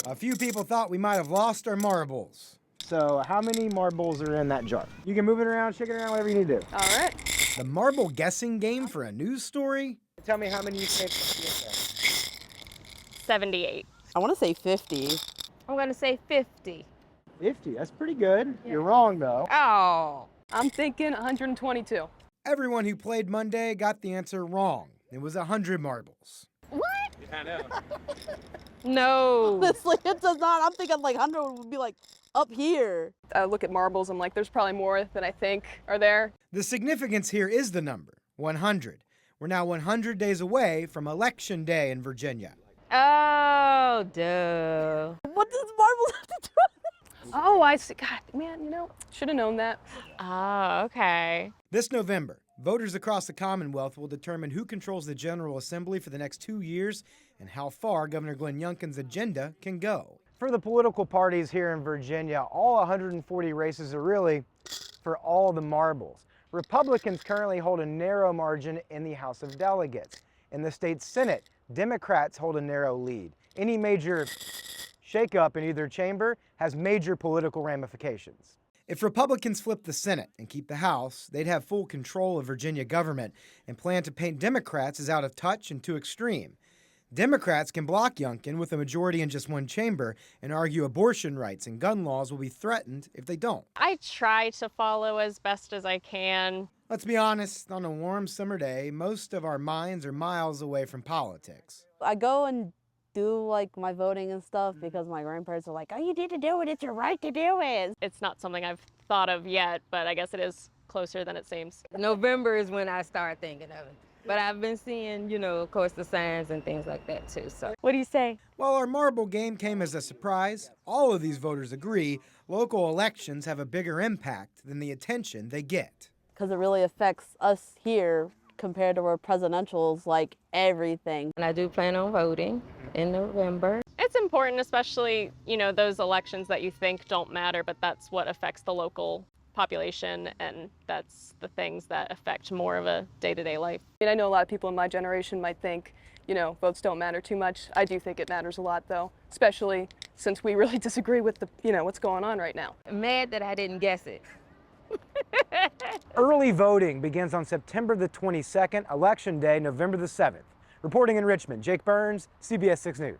A few people thought we might have lost our marbles. So how many marbles are in that jar? You can move it around, shake it around, whatever you need to do. All right. The marble guessing game for a news story? Tell me how many you think. 78. I want to say 50. I'm going to say 50. 50, that's pretty good. Yeah. You're wrong though. Oh. I'm thinking 122. Everyone who played Monday got the answer wrong. It was 100 marbles. What? I know. No. Honestly, it does not. I'm thinking like 100 would be like up here. I look at marbles, I'm like, there's probably more than I think are there. The significance here is the number, 100. We're now 100 days away from Election Day in Virginia. Oh, duh. What does marbles have to do with it? Oh, I see. God, man, should have known that. Oh, okay. This November, voters across the Commonwealth will determine who controls the General Assembly for the next 2 years and how far Governor Glenn Youngkin's agenda can go. For the political parties here in Virginia, all 140 races are really for all the marbles. Republicans currently hold a narrow margin in the House of Delegates. In the state Senate, Democrats hold a narrow lead. Any major shakeup in either chamber has major political ramifications. If Republicans flip the Senate and keep the House, they'd have full control of Virginia government and plan to paint Democrats as out of touch and too extreme. Democrats can block Youngkin with a majority in just one chamber and argue abortion rights and gun laws will be threatened if they don't. I try to follow as best as I can. Let's be honest, on a warm summer day, most of our minds are miles away from politics. I go and do like my voting and stuff because my grandparents are like, oh, you need to do it. It's your right to do it. It's not something I've thought of yet, but I guess it is closer than it seems. November is when I start thinking of it. But I've been seeing, of course, the signs and things like that too. So What do you say? While our marble game came as a surprise, all of these voters agree local elections have a bigger impact than the attention they get. Because it really affects us here compared to our presidentials, like everything. and I do plan on voting in November. It's important, especially, those elections that you think don't matter, but that's what affects the local population, and that's the things that affect more of a day-to-day life. I know a lot of people in my generation might think, votes don't matter too much. I do think it matters a lot, though, especially since we really disagree with what's going on right now. I'm mad that I didn't guess it. Early voting begins on September the 22nd, Election Day, November the 7th. Reporting in Richmond, Jake Burns, CBS 6 News.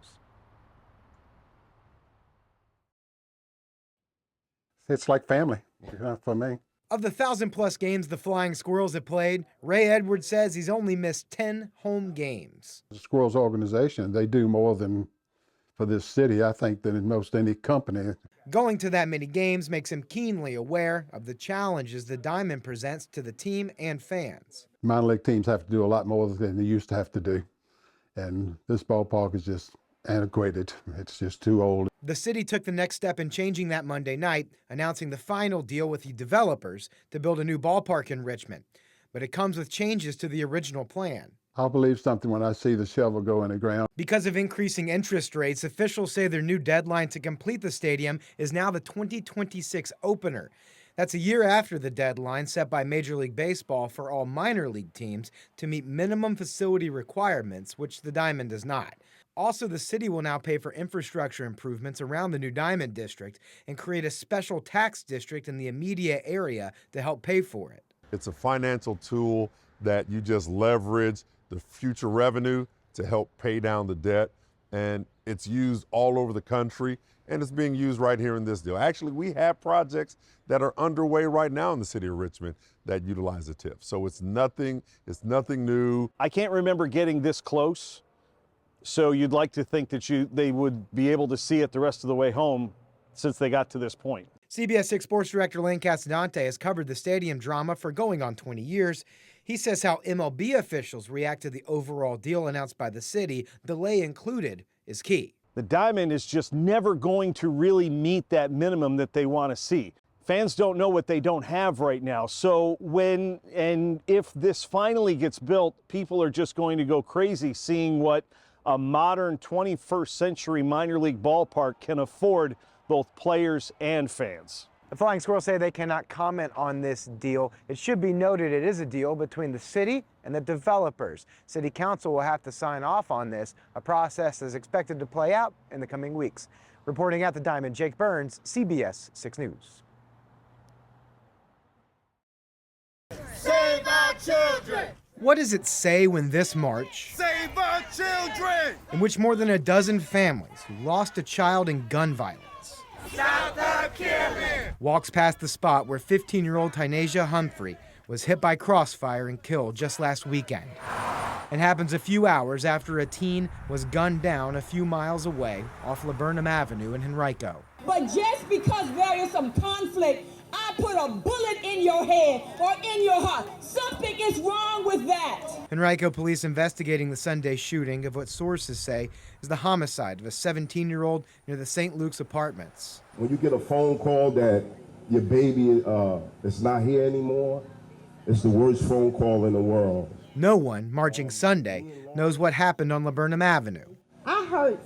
It's like family for me. Of the 1,000-plus games the Flying Squirrels have played, Ray Edwards says he's only missed 10 home games. The Squirrels organization, they do more than for this city, I think, than in most any company. Going to that many games makes him keenly aware of the challenges the Diamond presents to the team and fans. Minor league teams have to do a lot more than they used to have to do. And this ballpark is just antiquated. It's just too old. The city took the next step in changing that Monday night, announcing the final deal with the developers to build a new ballpark in Richmond. But it comes with changes to the original plan. I'll believe something when I see the shovel go in the ground. Because of increasing interest rates, officials say their new deadline to complete the stadium is now the 2026 opener. That's a year after the deadline set by Major League Baseball for all minor league teams to meet minimum facility requirements, which the Diamond does not. Also, the city will now pay for infrastructure improvements around the new Diamond District and create a special tax district in the immediate area to help pay for it. It's a financial tool that you just leverage the future revenue to help pay down the debt, and it's used all over the country, and it's being used right here in this deal. Actually, we have projects that are underway right now in the city of Richmond that utilize the TIF. So it's nothing new. I can't remember getting this close. So you'd like to think that they would be able to see it the rest of the way home since they got to this point. CBS 6 Sports Director Lane Casadante has covered the stadium drama for going on 20 years. He says how MLB officials react to the overall deal announced by the city, delay included, is key. The Diamond is just never going to really meet that minimum that they want to see. Fans don't know what they don't have right now. So when and if this finally gets built, people are just going to go crazy seeing what a modern 21st century minor league ballpark can afford both players and fans. The Flying Squirrels say they cannot comment on this deal. It should be noted it is a deal between the city and the developers. City Council will have to sign off on this, a process is expected to play out in the coming weeks. Reporting at the Diamond, Jake Burns, CBS 6 News. Save our children! What does it say when this march, Save our children! in which more than a dozen families who lost a child in gun violence, Stop the killing! walks past the spot where 15-year-old Tynasia Humphrey was hit by crossfire and killed just last weekend? It happens a few hours after a teen was gunned down a few miles away off Laburnum Avenue in Henrico. But just because there is some conflict, I put a bullet in your head or in your heart. Something is wrong with that. Henrico police investigating the Sunday shooting of what sources say is the homicide of a 17-year-old near the St. Luke's apartments. When you get a phone call that your baby is not here anymore, it's the worst phone call in the world. No one marching Sunday knows what happened on Laburnum Avenue. I hurt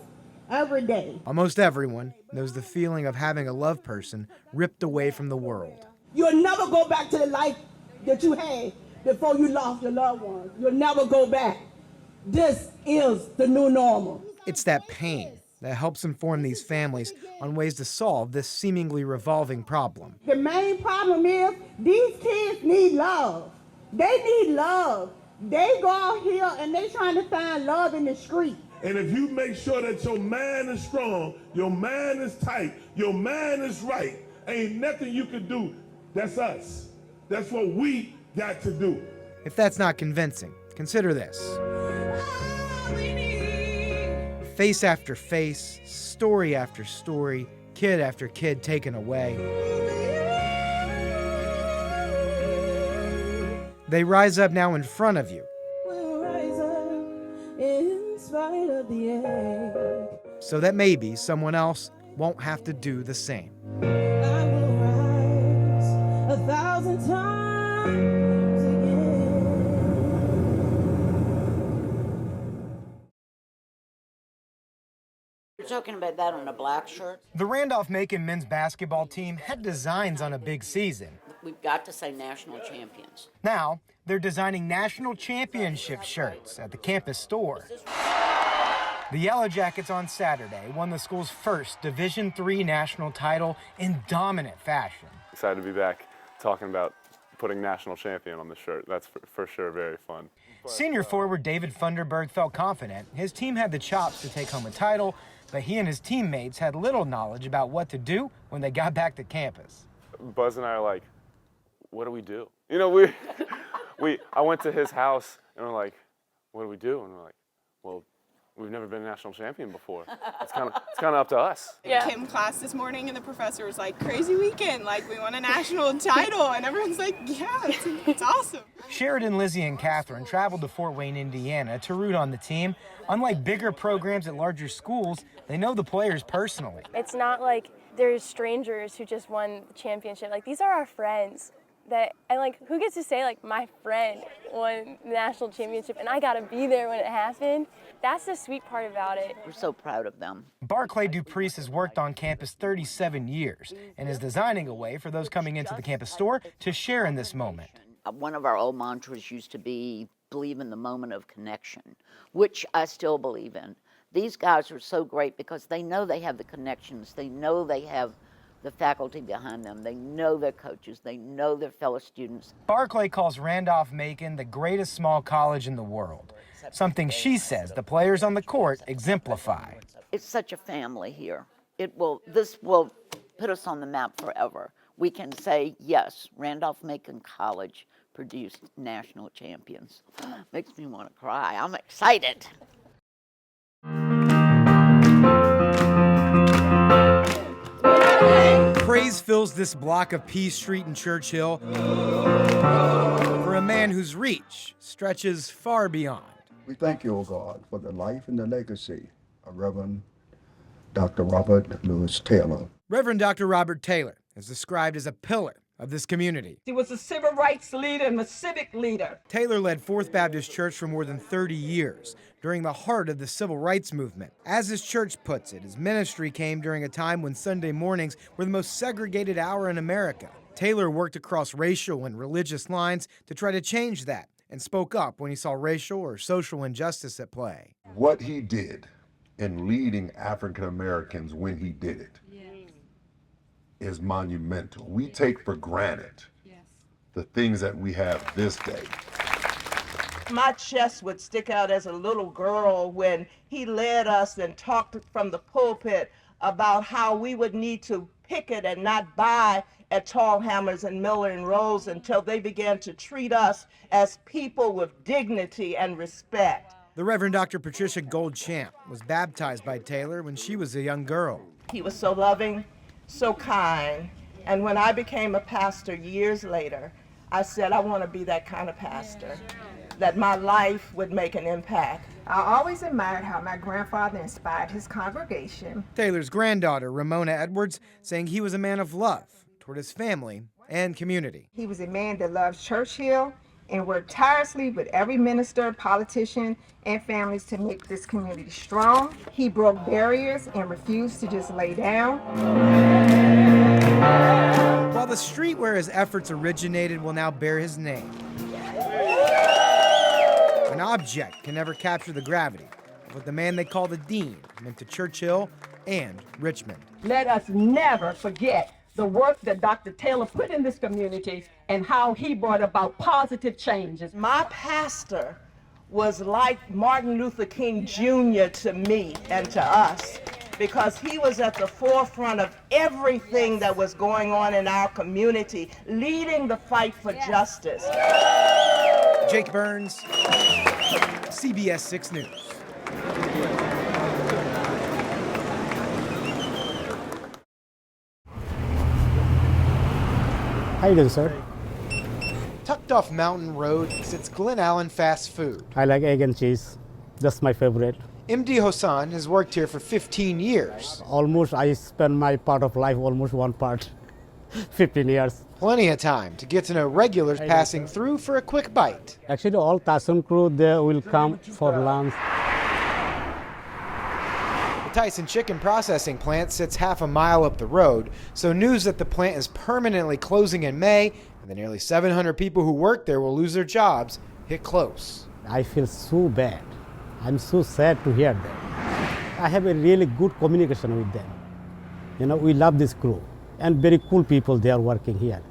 every day. Almost everyone knows the feeling of having a loved person ripped away from the world. You'll never go back to the life that you had before you lost your loved ones. You'll never go back. This is the new normal. It's that pain that helps inform these families on ways to solve this seemingly revolving problem. The main problem is these kids need love. They need love. They go out here and they trying to find love in the street. And if you make sure that your mind is strong, your mind is tight, your mind is right, ain't nothing you can do. That's us. That's what we got to do. If that's not convincing, consider this. Face after face, story after story, kid after kid taken away. They rise up now in front of you. We'll rise up in spite of the ache. So that maybe someone else won't have to do the same. I will rise 1,000 times again. You're talking about that on a black shirt? The Randolph-Macon men's basketball team had designs on a big season. We've got to say national champions. Now, they're designing national championship shirts at the campus store. The Yellow Jackets on Saturday won the school's first Division III national title in dominant fashion. Excited to be back talking about putting national champion on the shirt. That's for sure very fun. Senior forward David Funderburg felt confident his team had the chops to take home a title, but he and his teammates had little knowledge about what to do when they got back to campus. Buzz and I are like, what do we do? You know, I went to his house and we're like, what do we do? And we're like, well, we've never been a national champion before. It's kind of up to us. Yeah. Came class this morning and the professor was like, crazy weekend, like we won a national title, and everyone's like, yeah, it's awesome. Sheridan, Lizzie, and Catherine traveled to Fort Wayne, Indiana to root on the team. Unlike bigger programs at larger schools, they know the players personally. It's not like they're strangers who just won the championship. Like, these are our friends. Who gets to say, like, my friend won the national championship and I got to be there when it happened? That's the sweet part about it. We're so proud of them. Barclay Duprice has worked on campus 37 years and is designing a way for those coming into the campus store to share in this moment. One of our old mantras used to be, believe in the moment of connection, which I still believe in. These guys are so great because they know they have the connections. They know they have the faculty behind them. They know their coaches. They know their fellow students. Barclay calls Randolph-Macon the greatest small college in the world, something she says the players on the court exemplify. It's such a family here. This will put us on the map forever. We can say, yes, Randolph-Macon College produced national champions. Makes me want to cry. I'm excited. Praise fills this block of Peace Street in Churchill for a man whose reach stretches far beyond. We thank you, O God, for the life and the legacy of Reverend Dr. Robert Lewis Taylor. Reverend Dr. Robert Taylor is described as a pillar of this community. He was a civil rights leader and a civic leader. Taylor led Fourth Baptist Church for more than 30 years, during the heart of the civil rights movement. As his church puts it, his ministry came during a time when Sunday mornings were the most segregated hour in America. Taylor worked across racial and religious lines to try to change that, and spoke up when he saw racial or social injustice at play. What he did in leading African Americans when he did it is monumental. We take for granted the things that we have this day. My chest would stick out as a little girl when he led us and talked from the pulpit about how we would need to picket and not buy at Tall Hammers and Miller and Rose until they began to treat us as people with dignity and respect. The Reverend Dr. Patricia Goldchamp was baptized by Taylor when she was a young girl. He was so loving, so kind, and when I became a pastor years later, I said I want to be that kind of pastor, that my life would make an impact. I always admired how my grandfather inspired his congregation. Taylor's granddaughter, Ramona Edwards, saying he was a man of love toward his family and community. He was a man that loved Churchill and worked tirelessly with every minister, politician, and families to make this community strong. He broke barriers and refused to just lay down. While the street where his efforts originated will now bear his name, an object can never capture the gravity of what the man they call the Dean meant to Churchill and Richmond. Let us never forget the work that Dr. Taylor put in this community and how he brought about positive changes. My pastor was like Martin Luther King Jr. to me and to us, because he was at the forefront of everything that was going on in our community, leading the fight for justice. Jake Burns, CBS 6 News. How you doing, sir? Tucked off Mountain Road sits Glen Allen Fast Food. I like egg and cheese. That's my favorite. MD Hassan has worked here for 15 years. Almost I spend my part of life, almost one part, 15 years. Plenty of time to get to know regulars passing through for a quick bite. Actually, all Tyson crew, they will come for lunch. The Tyson chicken processing plant sits half a mile up the road, so news that the plant is permanently closing in May and the nearly 700 people who work there will lose their jobs hit close. I feel so bad. I'm so sad to hear that. I have a really good communication with them. You know, we love this crew and very cool people they are working here.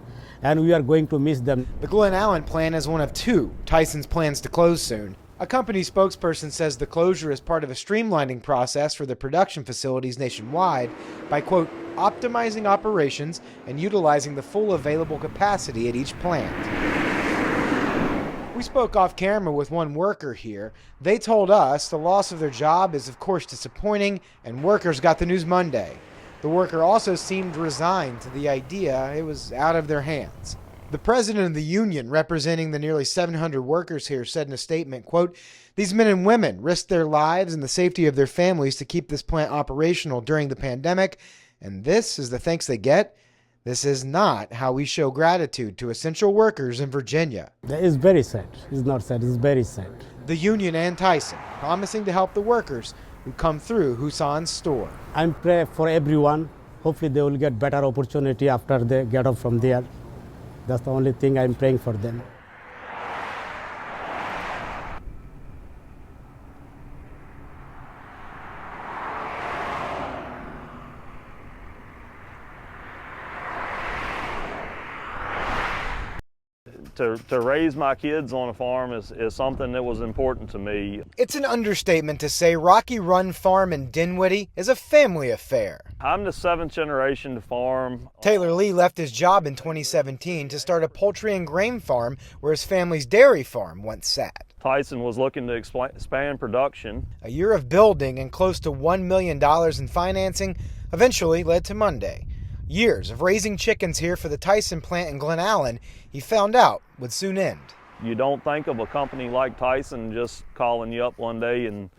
And we are going to miss them. The Glen Allen plant is one of two Tyson's plans to close soon. A company spokesperson says the closure is part of a streamlining process for the production facilities nationwide by, quote, optimizing operations and utilizing the full available capacity at each plant. We spoke off camera with one worker here. They told us the loss of their job is of course disappointing, and workers got the news Monday. The worker also seemed resigned to the idea it was out of their hands. The president of the union representing the nearly 700 workers here said in a statement, quote, these men and women risked their lives and the safety of their families to keep this plant operational during the pandemic, and this is the thanks they get. This is not how we show gratitude to essential workers in Virginia. It's very sad. It's not sad, it's very sad. The union and Tyson promising to help the workers who come through Hassan's store. I'm praying for everyone. Hopefully they will get better opportunity after they get up from there. That's the only thing I'm praying for them. To raise my kids on a farm is something that was important to me. It's an understatement to say Rocky Run Farm in Dinwiddie is a family affair. I'm the 7th generation to farm. Taylor Lee left his job in 2017 to start a poultry and grain farm where his family's dairy farm once sat. Tyson was looking to expand production. A year of building and close to $1 million in financing eventually led to Monday. Years of raising chickens here for the Tyson plant in Glen Allen, he found out would soon end. You don't think of a company like Tyson just calling you up one day and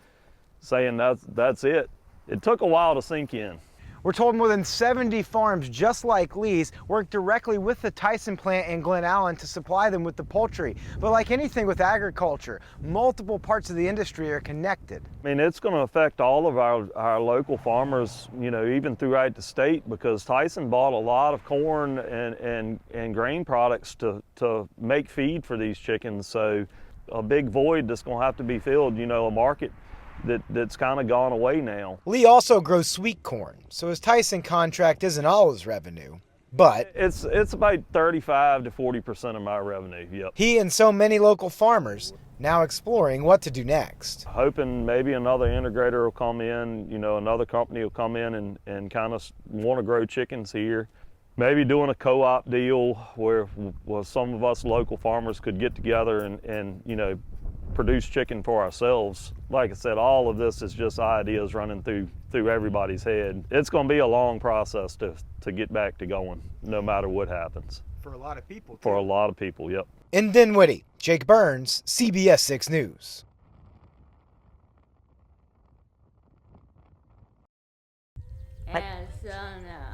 saying that's it. It took a while to sink in. We're told more than 70 farms just like Lee's work directly with the Tyson plant in Glen Allen to supply them with the poultry. But like anything with agriculture, multiple parts of the industry are connected. I mean, it's going to affect all of our local farmers, you know, even throughout the state, because Tyson bought a lot of corn and grain products to make feed for these chickens. So a big void that's going to have to be filled, you know, a market that's kind of gone away now. Lee also grows sweet corn, so his Tyson contract isn't all his revenue, but it's about 35 to 40% of my revenue. Yep. He and so many local farmers now exploring what to do next. Hoping maybe another integrator will come in, you know, another company will come in and kind of want to grow chickens here. Maybe doing a co-op deal where some of us local farmers could get together and you know, produce chicken for ourselves. Like I said, all of this is just ideas running through everybody's head. It's going to be a long process to get back to going, no matter what happens. For a lot of people, too. For a lot of people, yep. In Dinwiddie, Jake Burns, CBS 6 News.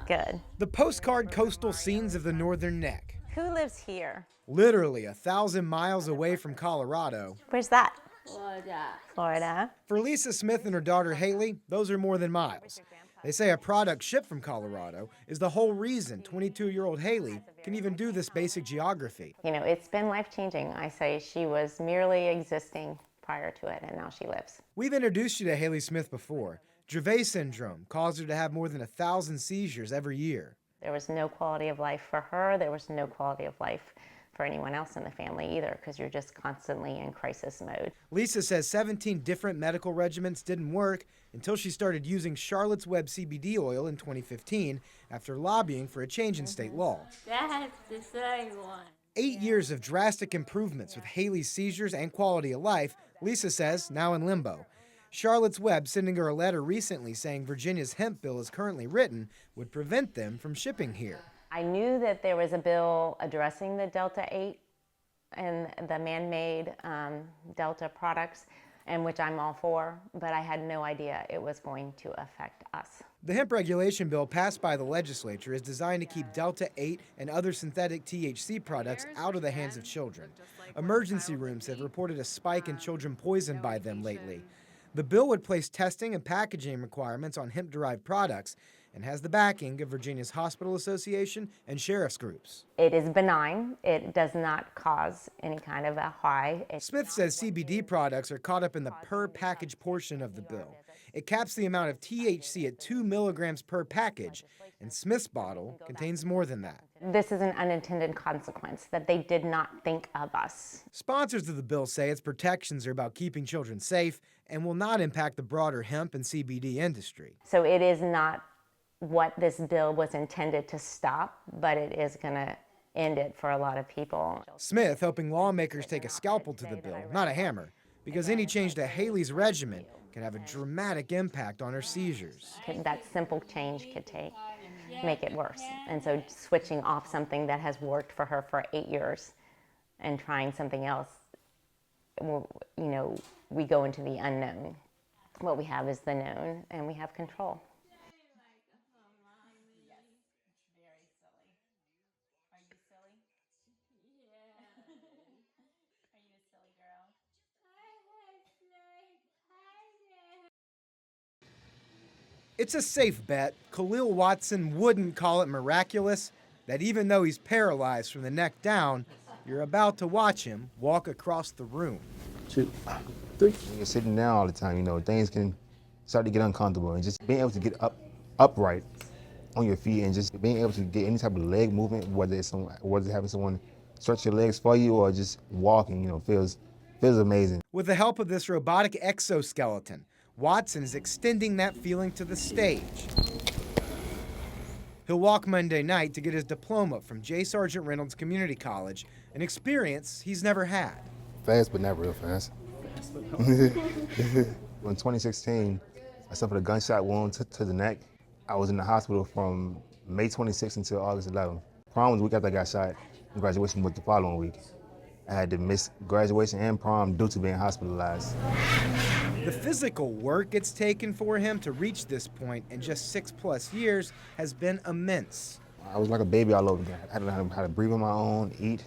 Good. The postcard coastal scenes of the Northern Neck. Who lives here? Literally 1,000 miles away from Colorado. Where's that? Florida. Florida. For Lisa Smith and her daughter Haley, those are more than miles. They say a product shipped from Colorado is the whole reason 22-year-old Haley can even do this basic geography. You know, it's been life-changing. I say she was merely existing prior to it, and now she lives. We've introduced you to Haley Smith before. Dravet syndrome caused her to have more than 1,000 seizures every year. There was no quality of life for her. There was no quality of life for anyone else in the family either, because you're just constantly in crisis mode. Lisa says 17 different medical regimens didn't work until she started using Charlotte's Web CBD oil in 2015 after lobbying for a change in state law. That's the same one. 8 years of drastic improvements with Haley's seizures and quality of life, Lisa says, now in limbo. Charlotte's Web sending her a letter recently saying Virginia's hemp bill as currently written would prevent them from shipping here. I knew that there was a bill addressing the Delta 8 and the man-made Delta products, and which I'm all for, but I had no idea it was going to affect us. The hemp regulation bill passed by the legislature is designed to keep Delta 8 and other synthetic THC products out of the hands of children. Emergency rooms have reported a spike in children poisoned by them lately. The bill would place testing and packaging requirements on hemp-derived products and has the backing of Virginia's Hospital Association and sheriff's groups. It is benign. It does not cause any kind of a high. Smith says CBD products are caught up in the per package portion of the bill. It caps the amount of THC at 2 milligrams per package, and Smith's bottle contains more than that. This is an unintended consequence that they did not think of us. Sponsors of the bill say its protections are about keeping children safe and will not impact the broader hemp and CBD industry. So it is not what this bill was intended to stop, but it is going to end it for a lot of people. Smith hoping lawmakers take a scalpel to the bill, not a hammer, because any change to Haley's regimen could have a dramatic impact on her seizures. That simple change could make it worse. And so switching off something that has worked for her for 8 years and trying something else, you know, we go into the unknown. What we have is the known, and we have control. It's a safe bet Khalil Watson wouldn't call it miraculous that even though he's paralyzed from the neck down, you're about to watch him walk across the room. 2, 3. When you're sitting down all the time, you know, things can start to get uncomfortable, and just being able to get upright on your feet and just being able to get any type of leg movement, whether it's having someone stretch your legs for you or just walking, you know, feels amazing. With the help of this robotic exoskeleton, Watson is extending that feeling to the stage. He'll walk Monday night to get his diploma from J. Sargent Reynolds Community College, an experience he's never had. Fast, but not real fast. In 2016, I suffered a gunshot wound to the neck. I was in the hospital from May 26th until August 11th. Prom was the week after I got shot, and graduation was the following week. I had to miss graduation and prom due to being hospitalized. The physical work it's taken for him to reach this point in just 6+ years has been immense. I was like a baby all over again. I had to learn how to breathe on my own, eat,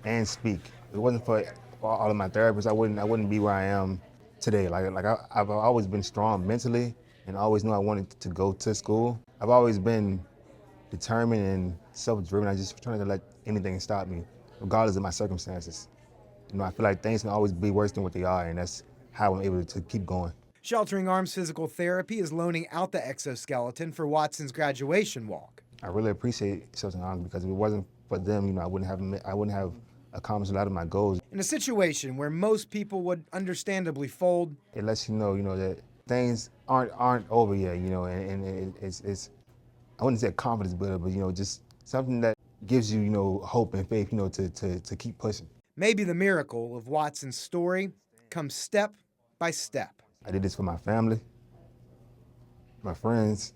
and speak. If it wasn't for all of my therapists, I wouldn't be where I am today. I've always been strong mentally, and I always knew I wanted to go to school. I've always been determined and self-driven. I just trying to let anything stop me, regardless of my circumstances. You know, I feel like things can always be worse than what they are, and that's how I'm able to keep going. Sheltering Arms Physical Therapy is loaning out the exoskeleton for Watson's graduation walk. I really appreciate Sheltering Arms because if it wasn't for them, you know, I wouldn't have accomplished a lot of my goals. In a situation where most people would understandably fold, it lets you know that things aren't over yet, you know, and it's I wouldn't say a confidence builder, but you know, just something that gives you, you know, hope and faith, you know, to keep pushing. Maybe the miracle of Watson's story comes step by step. I did this for my family, my friends,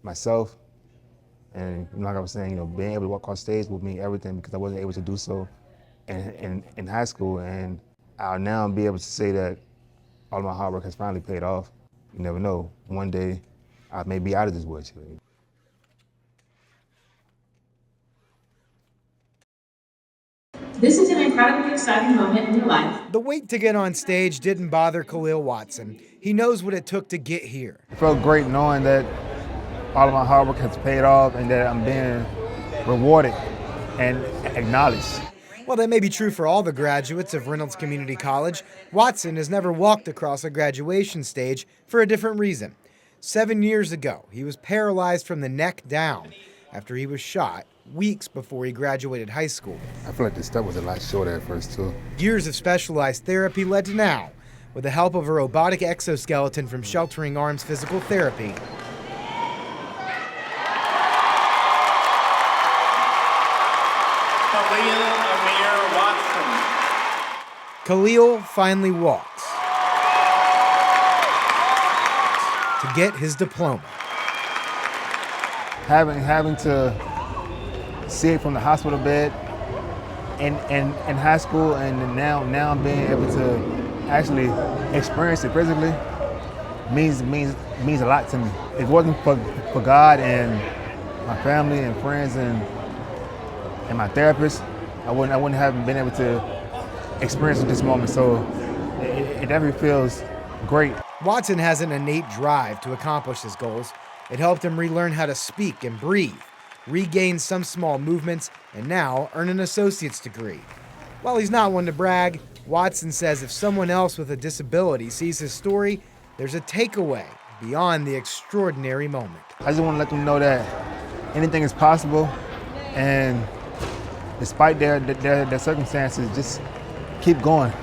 myself, and you know, like I was saying, you know, being able to walk off stage would mean everything because I wasn't able to do so in high school, and I'll now be able to say that all of my hard work has finally paid off. You never know, one day I may be out of this woodshed. This is an incredibly exciting moment in your life. The wait to get on stage didn't bother Khalil Watson. He knows what it took to get here. It felt great knowing that all of my hard work has paid off and that I'm being rewarded and acknowledged. While that may be true for all the graduates of Reynolds Community College, Watson has never walked across a graduation stage for a different reason. 7 years ago, he was paralyzed from the neck down after he was shot weeks before he graduated high school. I feel like the step was a lot shorter at first, too. Years of specialized therapy led to now, with the help of a robotic exoskeleton from Sheltering Arms Physical Therapy. Khalil finally walks to get his diploma. Having to see it from the hospital bed in high school, and now being able to actually experience it physically means a lot to me. If it wasn't for God and my family and friends and my therapist, I wouldn't have been able to experience this moment. So it definitely feels great. Watson has an innate drive to accomplish his goals. It helped him relearn how to speak and breathe, regain some small movements, and now earn an associate's degree. While he's not one to brag, Watson says if someone else with a disability sees his story, there's a takeaway beyond the extraordinary moment. I just want to let them know that anything is possible, and despite their circumstances, just keep going.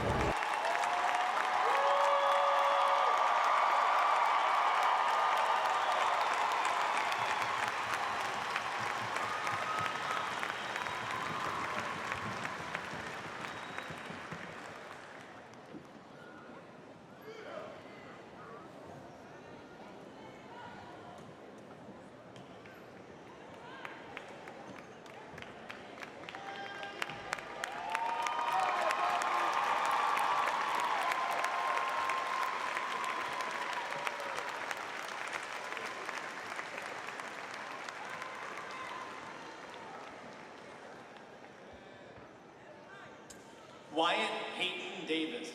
Wyatt Peyton Davis.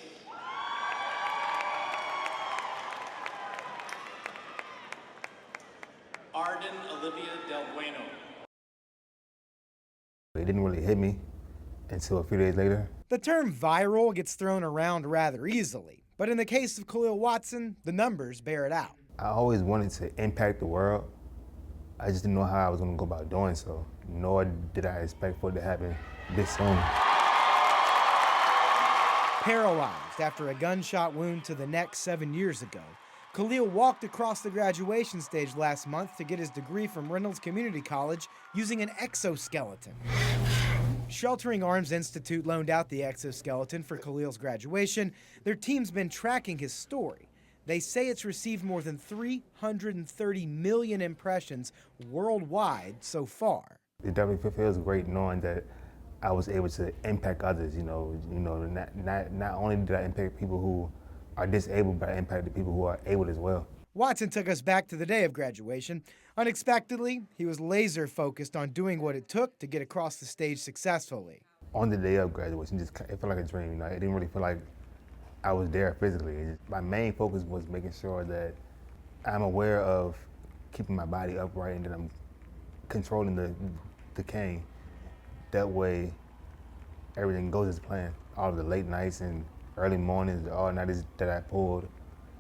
Arden Olivia Del Bueno. It didn't really hit me until a few days later. The term viral gets thrown around rather easily, but in the case of Khalil Watson, the numbers bear it out. I always wanted to impact the world. I just didn't know how I was going to go about doing so, nor did I expect for it to happen this soon. Paralyzed after a gunshot wound to the neck 7 years ago, Khalil walked across the graduation stage last month to get his degree from Reynolds Community College using an exoskeleton. Sheltering Arms Institute loaned out the exoskeleton for Khalil's graduation. Their team's been tracking his story. They say it's received more than 330 million impressions worldwide so far. It definitely feels great knowing that I was able to impact others. You know, not only did I impact people who are disabled, but impact the people who are able as well. Watson took us back to the day of graduation. Unexpectedly, he was laser focused on doing what it took to get across the stage successfully. On the day of graduation, it felt like a dream. You know, it didn't really feel like I was there physically. My main focus was making sure that I'm aware of keeping my body upright and that I'm controlling the cane. That way, everything goes as planned. All of the late nights and early mornings, all nighters that I pulled,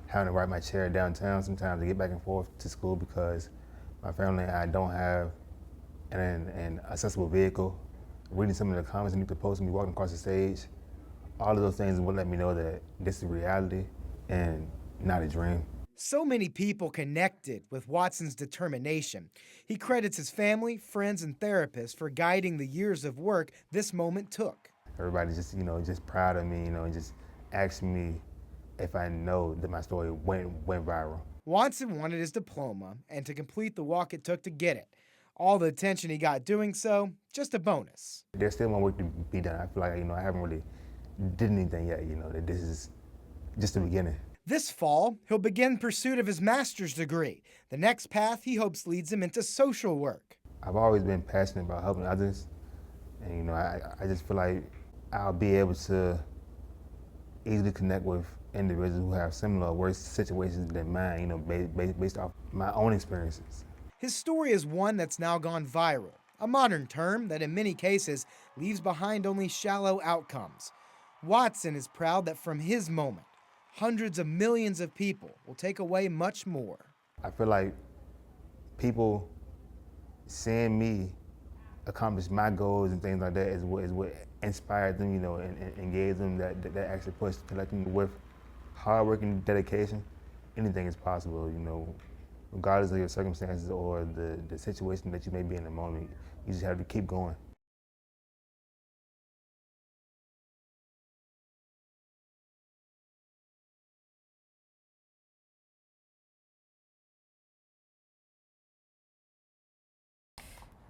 having to ride my chair downtown sometimes to get back and forth to school because my family and I don't have an accessible vehicle. Reading some of the comments and the posts of me walking across the stage, all of those things would let me know that this is reality and not a dream. So many people connected with Watson's determination. He credits his family, friends, and therapists for guiding the years of work this moment took. Everybody just, just proud of me, and just asking me if I know that my story went viral. Watson wanted his diploma and to complete the walk it took to get it. All the attention he got doing so, just a bonus. There's still more work to be done. I feel like, I haven't really did anything yet, that this is just the beginning. This fall, he'll begin pursuit of his master's degree. The next path he hopes leads him into social work. I've always been passionate about helping others, and I just feel like I'll be able to easily connect with individuals who have similar worse situations than mine, based off my own experiences. His story is one that's now gone viral, a modern term that in many cases leaves behind only shallow outcomes. Watson is proud that from his moment, hundreds of millions of people will take away much more. I feel like people seeing me accomplish my goals and things like that is what inspired them, and gave them that extra push to let them with hard work and dedication, anything is possible, regardless of your circumstances or the situation that you may be in the moment. You just have to keep going.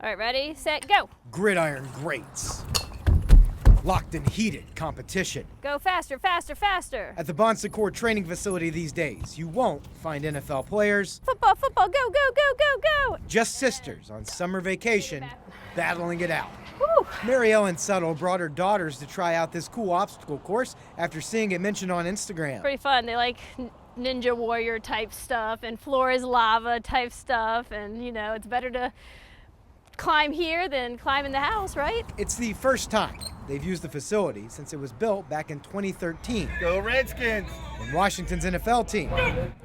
All right, ready, set, go. Gridiron greats. Locked in heated competition. Go faster, faster, faster. At the Bon Secours training facility these days, you won't find NFL players. Football, football, go, go, go, go, go. Just sisters on summer vacation, battling it out. Woo. Mary Ellen Settle brought her daughters to try out this cool obstacle course after seeing it mentioned on Instagram. Pretty fun. They like Ninja Warrior type stuff and floor is lava type stuff, and it's better to climb here than climb in the house, right? It's the first time they've used the facility since it was built back in 2013. Go Redskins! When Washington's NFL team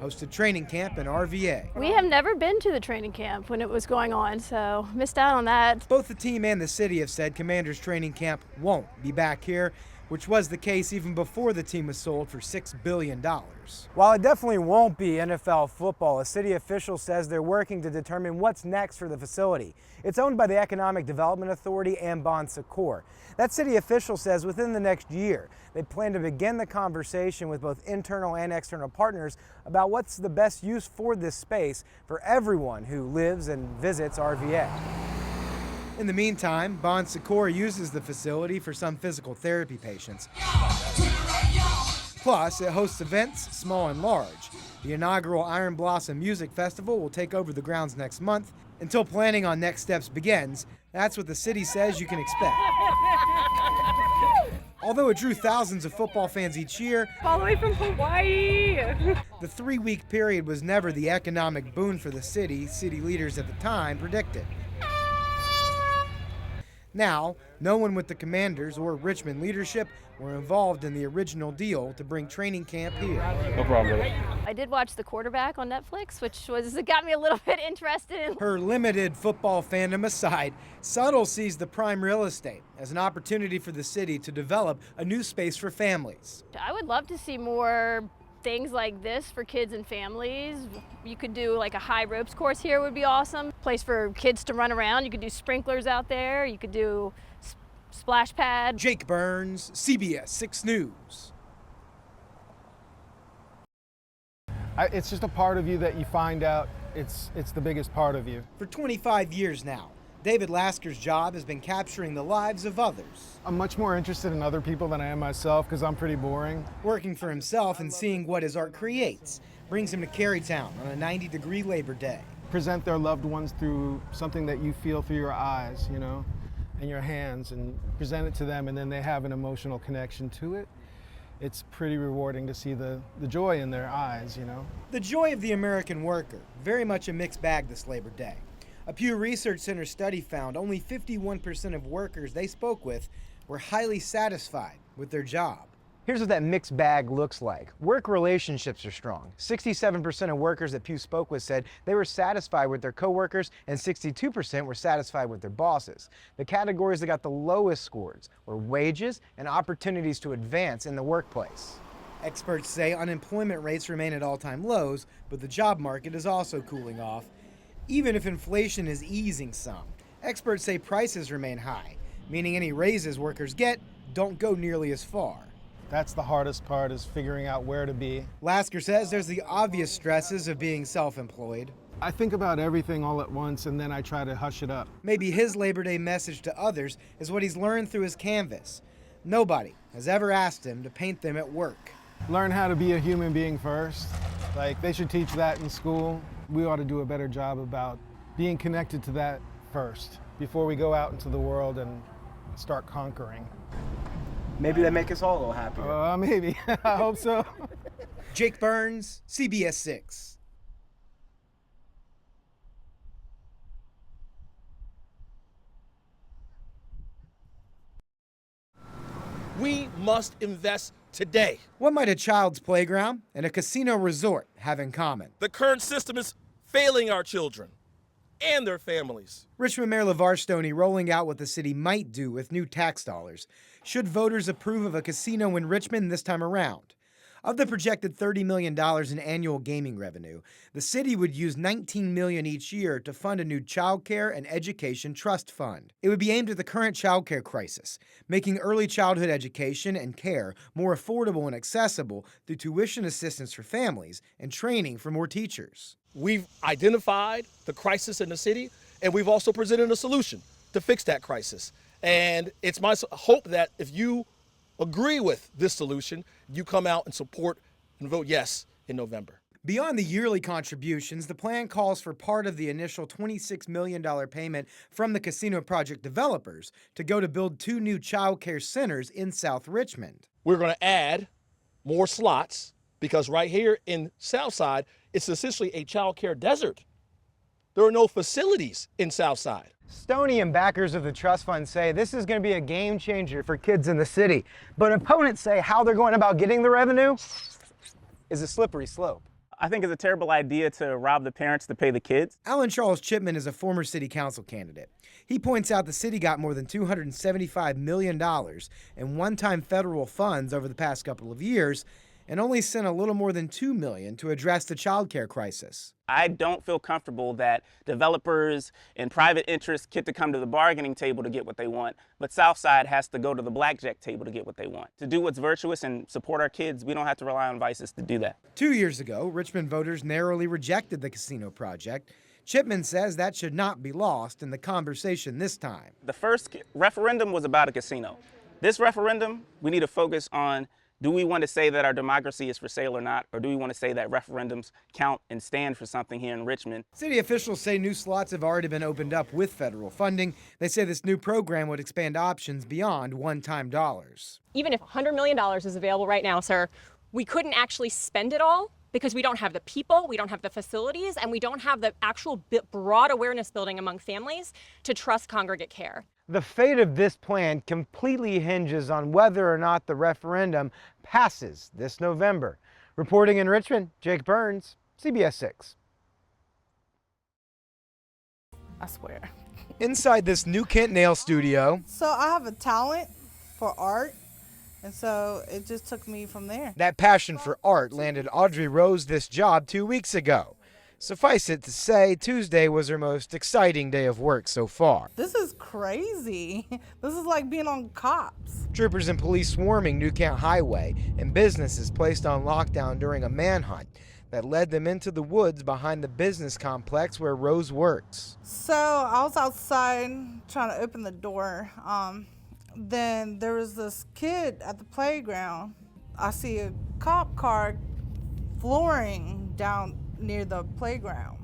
hosted training camp in RVA. We have never been to the training camp when it was going on, so missed out on that. Both the team and the city have said Commanders training camp won't be back here, which was the case even before the team was sold for $6 billion. While it definitely won't be NFL football, a city official says they're working to determine what's next for the facility. It's owned by the Economic Development Authority and Bon Secours. That city official says within the next year, they plan to begin the conversation with both internal and external partners about what's the best use for this space for everyone who lives and visits RVA. In the meantime, Bon Secours uses the facility for some physical therapy patients. Plus, it hosts events, small and large. The inaugural Iron Blossom Music Festival will take over the grounds next month. Until planning on next steps begins, that's what the city says you can expect. Although it drew thousands of football fans each year, all the way from Hawaii. The 3-week period was never the economic boon for the city leaders at the time predicted. Now, no one with the Commanders or Richmond leadership were involved in the original deal to bring training camp here. No problem, brother. I did watch The Quarterback on Netflix, which got me a little bit interested in. Her limited football fandom aside, Settle sees the prime real estate as an opportunity for the city to develop a new space for families. I would love to see more things like this for kids and families. You could do like a high ropes course here would be awesome. Place for kids to run around. You could do sprinklers out there. You could do splash pad. Jake Burns, CBS 6 News. It's just a part of you that you find out it's the biggest part of you. For 25 years now, David Lasker's job has been capturing the lives of others. I'm much more interested in other people than I am myself because I'm pretty boring. Working for himself and seeing what his art creates brings him to Carytown on a 90-degree Labor Day. Present their loved ones through something that you feel through your eyes, you know, and your hands, and present it to them, and then they have an emotional connection to it. It's pretty rewarding to see the joy in their eyes, you know. The joy of the American worker, very much a mixed bag this Labor Day. A Pew Research Center study found only 51% of workers they spoke with were highly satisfied with their job. Here's what that mixed bag looks like. Work relationships are strong. 67% of workers that Pew spoke with said they were satisfied with their coworkers, and 62% were satisfied with their bosses. The categories that got the lowest scores were wages and opportunities to advance in the workplace. Experts say unemployment rates remain at all-time lows, but the job market is also cooling off. Even if inflation is easing some, experts say prices remain high, meaning any raises workers get don't go nearly as far. That's the hardest part, is figuring out where to be. Lasker says there's the obvious stresses of being self-employed. I think about everything all at once, and then I try to hush it up. Maybe his Labor Day message to others is what he's learned through his canvas. Nobody has ever asked him to paint them at work. Learn how to be a human being first. Like, they should teach that in school. We ought to do a better job about being connected to that first before we go out into the world and start conquering. Maybe they make us all a little happier. Maybe. I hope so. Jake Burns, CBS 6. We must invest today. What might a child's playground and a casino resort have in common? The current system is failing our children and their families. Richmond Mayor LeVar Stoney rolling out what the city might do with new tax dollars. Should voters approve of a casino in Richmond this time around? Of the projected $30 million in annual gaming revenue, the city would use $19 million each year to fund a new child care and education trust fund. It would be aimed at the current child care crisis, making early childhood education and care more affordable and accessible through tuition assistance for families and training for more teachers. We've identified the crisis in the city, and we've also presented a solution to fix that crisis. And it's my hope that if you agree with this solution, you come out and support and vote yes in November. Beyond the yearly contributions, the plan calls for part of the initial $26 million payment from the casino project developers to go to build 2 new child care centers in South Richmond. We're going to add more slots because right here in Southside, it's essentially a child care desert. There are no facilities in Southside. Stoney and backers of the trust fund say this is going to be a game changer for kids in the city. But opponents say how they're going about getting the revenue is a slippery slope. I think it's a terrible idea to rob the parents to pay the kids. Alan Charles Chipman is a former city council candidate. He points out the city got more than $275 million in one-time federal funds over the past couple of years and only sent a little more than $2 million to address the child care crisis. I don't feel comfortable that developers and private interests get to come to the bargaining table to get what they want, but Southside has to go to the blackjack table to get what they want. To do what's virtuous and support our kids, we don't have to rely on vices to do that. 2 years ago, Richmond voters narrowly rejected the casino project. Chipman says that should not be lost in the conversation this time. The first referendum was about a casino. This referendum, we need to focus on, do we want to say that our democracy is for sale or not, or do we want to say that referendums count and stand for something here in Richmond? City officials say new slots have already been opened up with federal funding. They say this new program would expand options beyond one-time dollars. Even if $100 million is available right now, sir, we couldn't actually spend it all because we don't have the people, we don't have the facilities, and we don't have the actual broad awareness building among families to trust congregate care. The fate of this plan completely hinges on whether or not the referendum passes this November. Reporting in Richmond, Jake Burns, CBS 6. I swear. Inside this new Kent nail studio. So I have a talent for art, and so it just took me from there. That passion for art landed Audrey Rose this job 2 weeks ago. Suffice it to say, Tuesday was her most exciting day of work so far. This is crazy. This is like being on cops. Troopers and police swarming New Kent Highway and businesses placed on lockdown during a manhunt. that led them into the woods behind the business complex where Rose works. So I was outside trying to open the door. Then there was this kid at the playground. I see a cop car flooring down near the playground.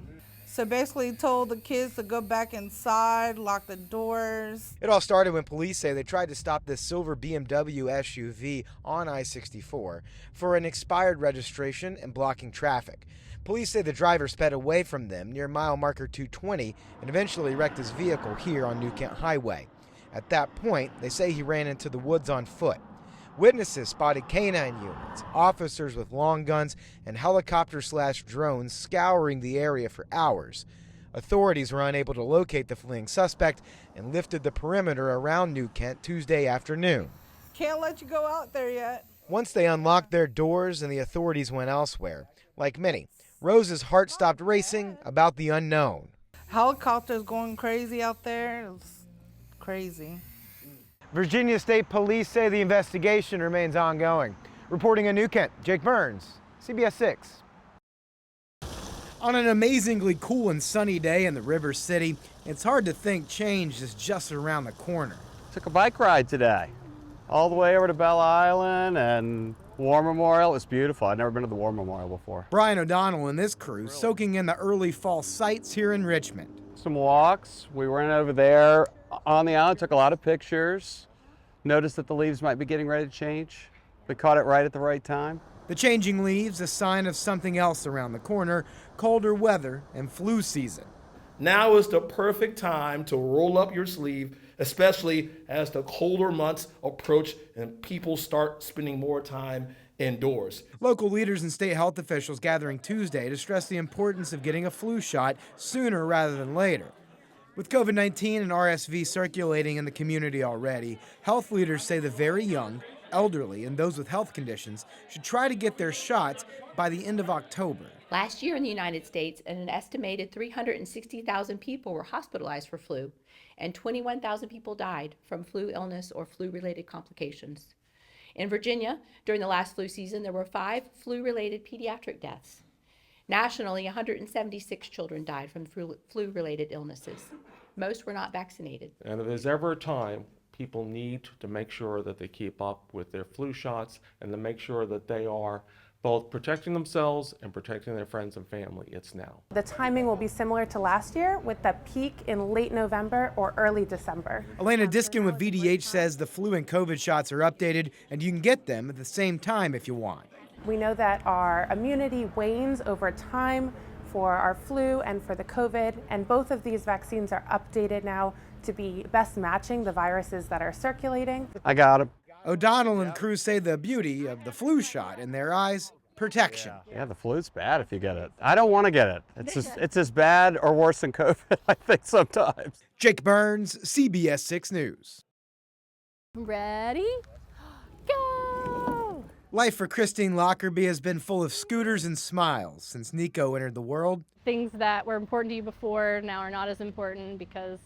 So basically he told the kids to go back inside, lock the doors. It all started when police say they tried to stop this silver BMW SUV on I-64 for an expired registration and blocking traffic. Police say the driver sped away from them near mile marker 220 and eventually wrecked his vehicle here on New Kent Highway. At that point, they say he ran into the woods on foot. Witnesses spotted canine units, officers with long guns, and helicopter/drones scouring the area for hours. Authorities were unable to locate the fleeing suspect and lifted the perimeter around New Kent Tuesday afternoon. Can't let you go out there yet. Once they unlocked their doors and the authorities went elsewhere, like many, Rose's heart stopped racing about the unknown. Helicopters going crazy out there. It was crazy. Virginia State Police say the investigation remains ongoing. Reporting in New Kent, Jake Burns, CBS 6. On an amazingly cool and sunny day in the River City, it's hard to think change is just around the corner. Took a bike ride today, all the way over to Belle Island and War Memorial. It was beautiful. I'd never been to the War Memorial before. Brian O'Donnell and this crew soaking in the early fall sights here in Richmond. Some walks. We went over there on the island, took a lot of pictures, noticed that the leaves might be getting ready to change. We caught it right at the right time. The changing leaves, a sign of something else around the corner, colder weather and flu season. Now is the perfect time to roll up your sleeve, especially as the colder months approach and people start spending more time indoors. Local leaders and state health officials gathering Tuesday to stress the importance of getting a flu shot sooner rather than later. With COVID-19 and RSV circulating in the community already, health leaders say the very young, elderly, and those with health conditions should try to get their shots by the end of October. Last year in the United States, an estimated 360,000 people were hospitalized for flu, and 21,000 people died from flu illness or flu-related complications. In Virginia, during the last flu season, there were 5 flu-related pediatric deaths. Nationally, 176 children died from flu-related illnesses. Most were not vaccinated. And if there's ever a time people need to make sure that they keep up with their flu shots and to make sure that they are both protecting themselves and protecting their friends and family, it's now. The timing will be similar to last year, with the peak in late November or early December. Elena Diskin with VDH says the flu and COVID shots are updated and you can get them at the same time if you want. We know that our immunity wanes over time for our flu and for the COVID, and both of these vaccines are updated now to be best matching the viruses that are circulating. I got him. O'Donnell and crew say the beauty of the flu shot in their eyes, protection. Yeah, the flu's bad if you get it. I don't want to get it. It's as bad or worse than COVID, I think, sometimes. Jake Burns, CBS 6 News. Ready? Go! Life for Christine Lockerbie has been full of scooters and smiles since Nico entered the world. Things that were important to you before now are not as important because,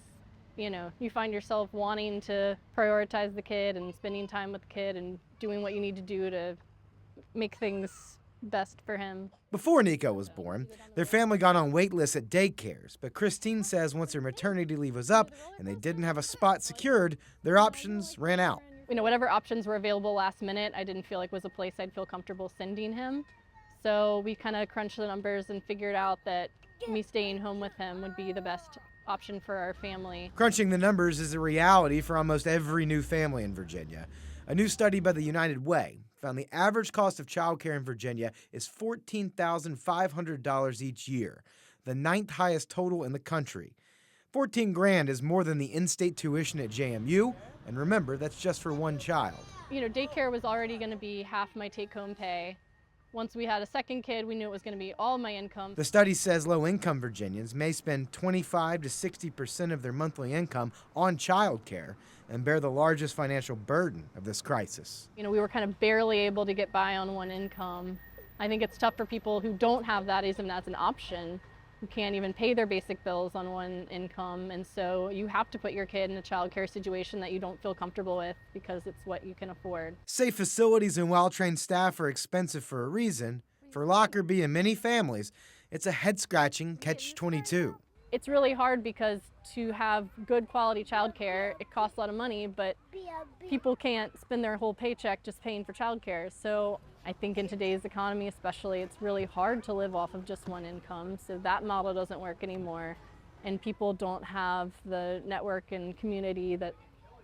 you know, you find yourself wanting to prioritize the kid and spending time with the kid and doing what you need to do to make things best for him. Before Nico was born, their family got on wait lists at daycares, but Christine says once her maternity leave was up and they didn't have a spot secured, their options ran out. You know, whatever options were available last minute, I didn't feel like was a place I'd feel comfortable sending him. So we kind of crunched the numbers and figured out that me staying home with him would be the best option for our family. Crunching the numbers is a reality for almost every new family in Virginia. A new study by the United Way found the average cost of childcare in Virginia is $14,500 each year, the 9th highest total in the country. $14,000 is more than the in-state tuition at JMU, and remember, that's just for one child. You know, daycare was already going to be half my take-home pay. Once we had a second kid, we knew it was going to be all my income. The study says low-income Virginians may spend 25 to 60% of their monthly income on childcare and bear the largest financial burden of this crisis. You know, we were kind of barely able to get by on one income. I think it's tough for people who don't have that even as an option, who can't even pay their basic bills on one income, and so you have to put your kid in a childcare situation that you don't feel comfortable with because it's what you can afford. Safe facilities and well-trained staff are expensive for a reason, For Lockerbie and many families, it's a head-scratching catch-22. It's really hard because to have good quality childcare, it costs a lot of money, but people can't spend their whole paycheck just paying for childcare. So I think in today's economy especially, it's really hard to live off of just one income. So that model doesn't work anymore. And people don't have the network and community that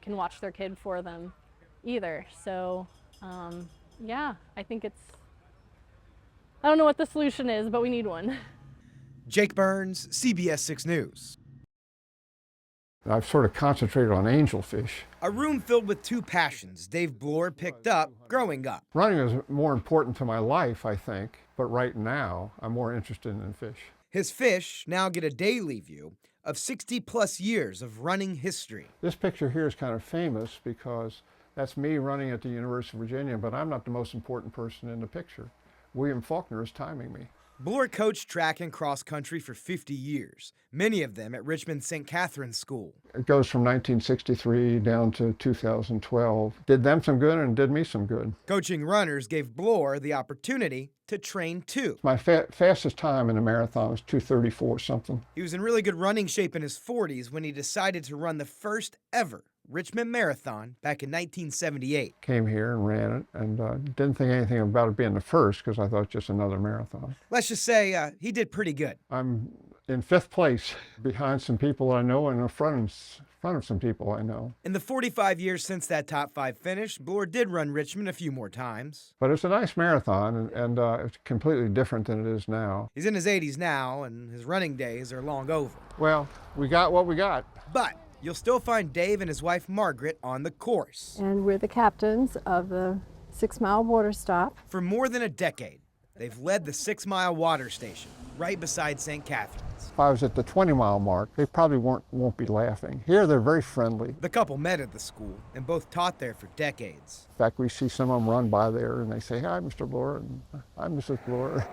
can watch their kid for them either. So yeah, I think I don't know what the solution is, but we need one. Jake Burns, CBS 6 News. I've sort of concentrated on angelfish. A room filled with two passions Dave Bloor picked up growing up. Running is more important to my life, I think, but right now I'm more interested in fish. His fish now get a daily view of 60-plus years of running history. This picture here is kind of famous because that's me running at the University of Virginia, but I'm not the most important person in the picture. William Faulkner is timing me. Bloor coached track and cross country for 50 years, many of them at Richmond St. Catherine's School. It goes from 1963 down to 2012. Did them some good and did me some good. Coaching runners gave Bloor the opportunity to train too. My fastest time in a marathon was 2:34 something. He was in really good running shape in his 40s when he decided to run the first ever Richmond Marathon back in 1978. Came here and ran it and didn't think anything about it being the first because I thought it was just another marathon. Let's just say he did pretty good. I'm in 5th place behind some people I know and in front of some people I know. In the 45 years since that top 5 finish, Bloor did run Richmond a few more times. But it's a nice marathon and it's completely different than it is now. He's in his 80s now and his running days are long over. Well, we got what we got. But you'll still find Dave and his wife Margaret on the course. And we're the captains of the 6-mile water stop. For more than a decade, they've led the 6-mile water station right beside St. Catherine's. If I was at the 20-mile mark, they probably won't be laughing. Here, they're very friendly. The couple met at the school and both taught there for decades. In fact, we see some of them run by there and they say, "Hi, Mr. Bloor," and "Hi, Mrs. Bloor."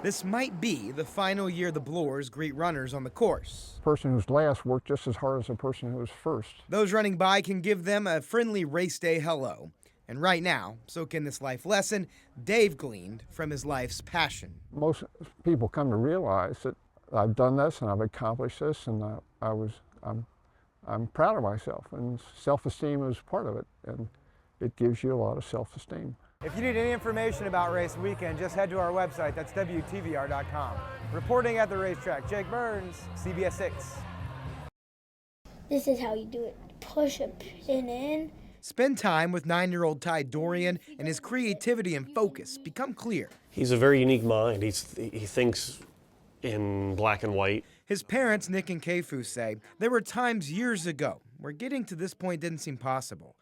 This might be the final year the Bloors greet runners on the course. The person who's last worked just as hard as the person who was first. Those running by can give them a friendly race day hello. And right now, so can this life lesson Dave gleaned from his life's passion. Most people come to realize that I've done this and I've accomplished this, and I'm proud of myself, and self-esteem is part of it, and it gives you a lot of self-esteem. If you need any information about race weekend, just head to our website. That's WTVR.com. Reporting at the racetrack, Jake Burns, CBS 6. This is how you do it. Push a pin in. Spend time with 9-year-old Ty Dorian, and his creativity and focus become clear. He's a very unique mind. He thinks in black and white. His parents, Nick and Keifu, say there were times years ago where getting to this point didn't seem possible.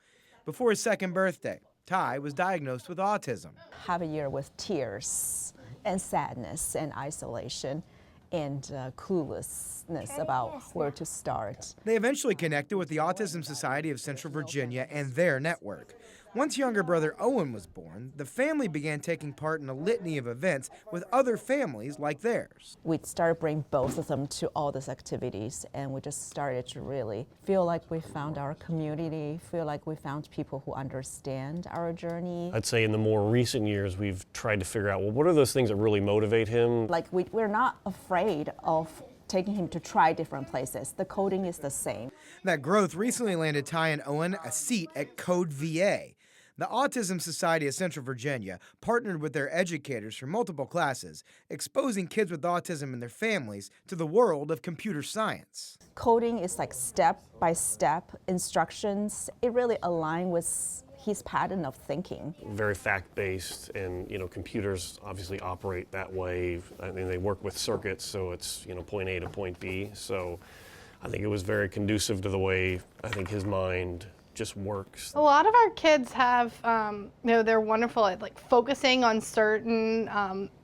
Before his 2nd birthday, Ty was diagnosed with autism. Have a year with tears and sadness and isolation and cluelessness about where to start. They eventually connected with the Autism Society of Central Virginia and their network. Once younger brother Owen was born, the family began taking part in a litany of events with other families like theirs. We started bringing both of them to all these activities, and we just started to really feel like we found our community, feel like we found people who understand our journey. I'd say in the more recent years, we've tried to figure out, well, what are those things that really motivate him? Like we're not afraid of taking him to try different places. The coding is the same. That growth recently landed Ty and Owen a seat at Code VA. The Autism Society of Central Virginia partnered with their educators for multiple classes, exposing kids with autism and their families to the world of computer science. Coding is like step-by-step instructions. It really aligns with his pattern of thinking. Very fact-based, and computers obviously operate that way. I mean, they work with circuits, so it's point A to point B. So I think it was very conducive to the way I think his mind just works. A lot of our kids have, they're wonderful at focusing on certain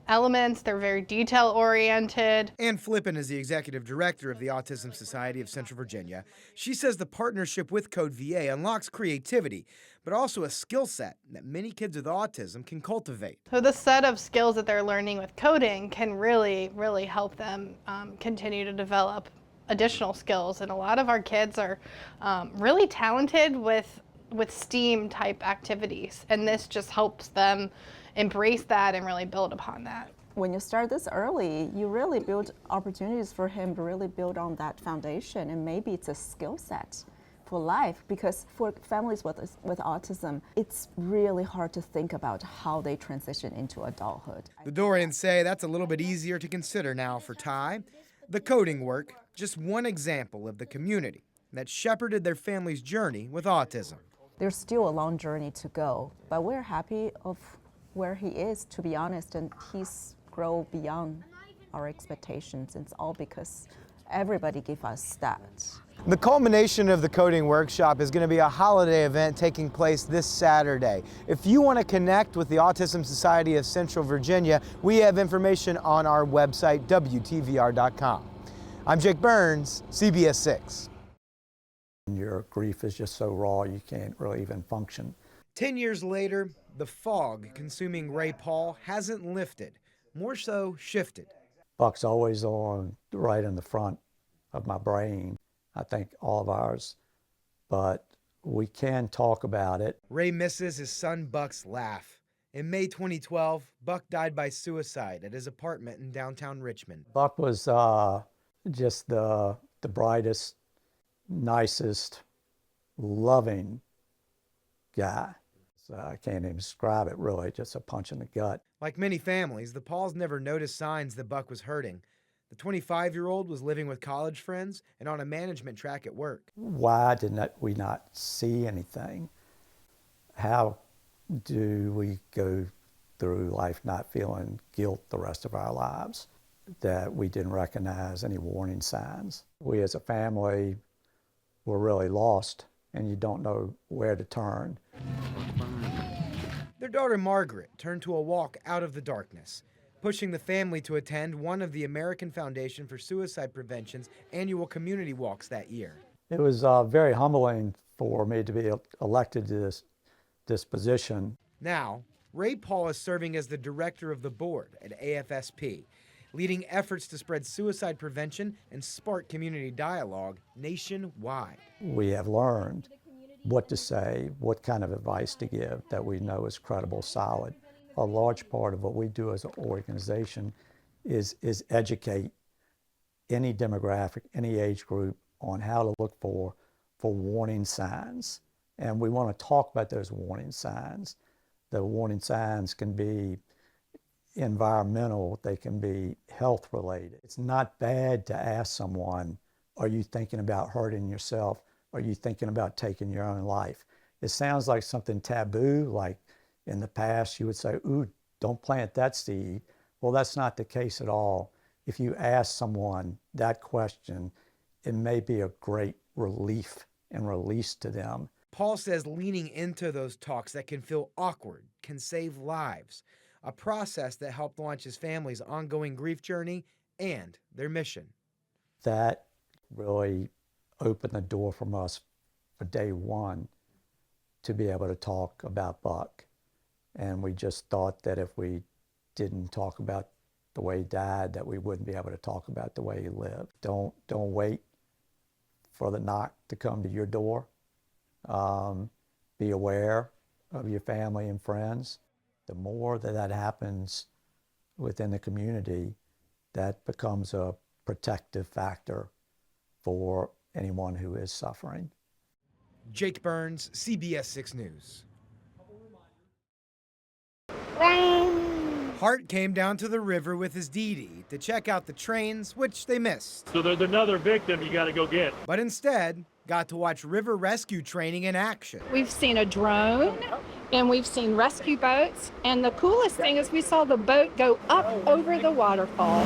elements. They're very detail oriented. Ann Flippen is the executive director of the Autism Society of Central Virginia. She says the partnership with Code VA unlocks creativity, but also a skill set that many kids with autism can cultivate. So the set of skills that they're learning with coding can really, really help them continue to develop additional skills. And a lot of our kids are really talented with STEAM type activities, and this just helps them embrace that and really build upon that. When you start this early, you really build opportunities for him to really build on that foundation, and maybe it's a skill set for life, because for families with autism, it's really hard to think about how they transition into adulthood. The Dorians say that's a little bit easier to consider now for Ty. The coding work, just one example of the community that shepherded their family's journey with autism. There's still a long journey to go, but we're happy of where he is, to be honest, and he's grown beyond our expectations. It's all because everybody gave us that. The culmination of the coding workshop is going to be a holiday event taking place this Saturday. If you want to connect with the Autism Society of Central Virginia, we have information on our website, WTVR.com. I'm Jake Burns, CBS 6. Your grief is just so raw, you can't really even function. 10 years later, the fog consuming Ray Paul hasn't lifted, more so shifted. Buck's always on right in the front of my brain. I think all of ours, but we can talk about it. Ray misses his son Buck's laugh. In May 2012, Buck died by suicide at his apartment in downtown Richmond. Buck was just the brightest, nicest, loving guy. So I can't even describe it really, just a punch in the gut. Like many families, the Pauls never noticed signs that Buck was hurting. The 25-year-old was living with college friends and on a management track at work. Why did we not see anything? How do we go through life not feeling guilt the rest of our lives that we didn't recognize any warning signs? We as a family were really lost, and you don't know where to turn. Their daughter Margaret turned to a walk out of the darkness, pushing the family to attend one of the American Foundation for Suicide Prevention's annual community walks that year. It was very humbling for me to be elected to this position. Now, Ray Paul is serving as the director of the board at AFSP, leading efforts to spread suicide prevention and spark community dialogue nationwide. We have learned what to say, what kind of advice to give that we know is credible, solid. A large part of what we do as an organization is educate any demographic, any age group on how to look for warning signs. And we want to talk about those warning signs. The warning signs can be environmental, they can be health related. It's not bad to ask someone, are you thinking about hurting yourself? Are you thinking about taking your own life? It sounds like something taboo, like in the past you would say, ooh, don't plant that seed. Well, that's not the case at all. If you ask someone that question, it may be a great relief and release to them. Paul says leaning into those talks that can feel awkward can save lives, a process that helped launch his family's ongoing grief journey and their mission. That really opened the door from us for day one to be able to talk about Buck. And we just thought that if we didn't talk about the way he died, that we wouldn't be able to talk about the way he lived. Don't wait for the knock to come to your door. Be aware of your family and friends. The more that happens within the community, that becomes a protective factor for anyone who is suffering. Jake Burns, CBS 6 News. Hart came down to the river with his Dee Dee to check out the trains, which they missed. So there's another victim you got to go get. But instead, got to watch river rescue training in action. We've seen a drone, and we've seen rescue boats, and the coolest thing is we saw the boat go up over the waterfall.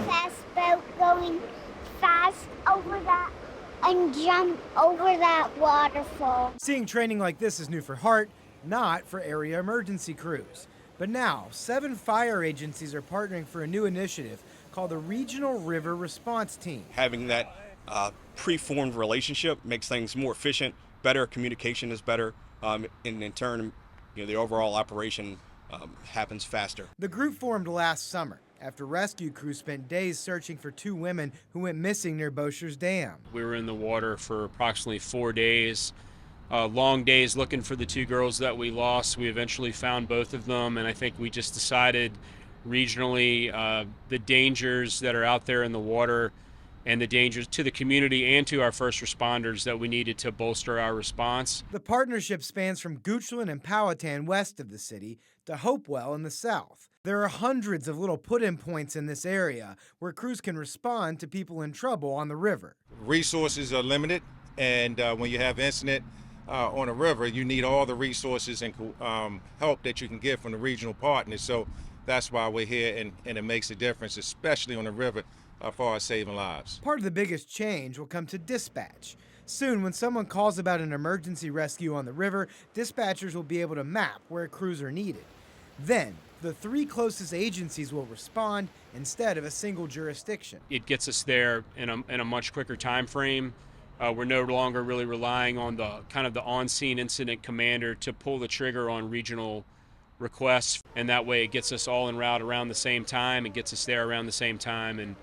Fast boat going fast over that and jump over that waterfall. Seeing training like this is new for Hart, not for area emergency crews. But now, 7 fire agencies are partnering for a new initiative called the Regional River Response Team. Having that pre-formed relationship makes things more efficient, better communication is better, and in turn, the overall operation happens faster. The group formed last summer after rescue crews spent days searching for 2 women who went missing near Boshers Dam. We were in the water for approximately 4 days. long days looking for the 2 girls that we lost. We eventually found both of them, and I think we just decided regionally the dangers that are out there in the water and the dangers to the community and to our first responders that we needed to bolster our response. The partnership spans from Goochland and Powhatan west of the city to Hopewell in the south. There are hundreds of little put-in points in this area where crews can respond to people in trouble on the river. Resources are limited, and when you have incident on a river, you need all the resources and help that you can get from the regional partners. So that's why we're here, and it makes a difference, especially on the river, as far as saving lives. Part of the biggest change will come to dispatch. Soon, when someone calls about an emergency rescue on the river, dispatchers will be able to map where crews are needed. Then, the 3 closest agencies will respond instead of a single jurisdiction. It gets us there in a much quicker time frame. We're no longer really relying on the kind of the on-scene incident commander to pull the trigger on regional requests, and that way it gets us all en route around the same time, it gets us there around the same time, and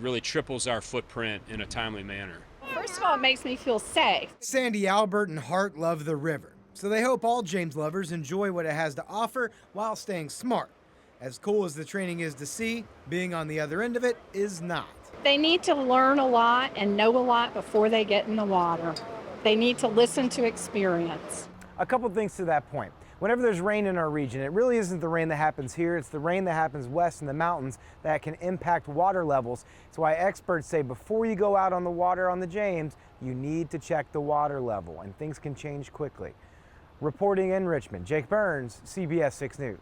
really triples our footprint in a timely manner. First of all, it makes me feel safe. Sandy, Albert, and Hart love the river, so they hope all James lovers enjoy what it has to offer while staying smart. As cool as the training is to see, being on the other end of it is not. They need to learn a lot and know a lot before they get in the water. They need to listen to experience. A couple things to that point. Whenever there's rain in our region, it really isn't the rain that happens here, it's the rain that happens west in the mountains that can impact water levels. It's why experts say before you go out on the water on the James, you need to check the water level, and things can change quickly. Reporting in Richmond, Jake Burns, CBS 6 News.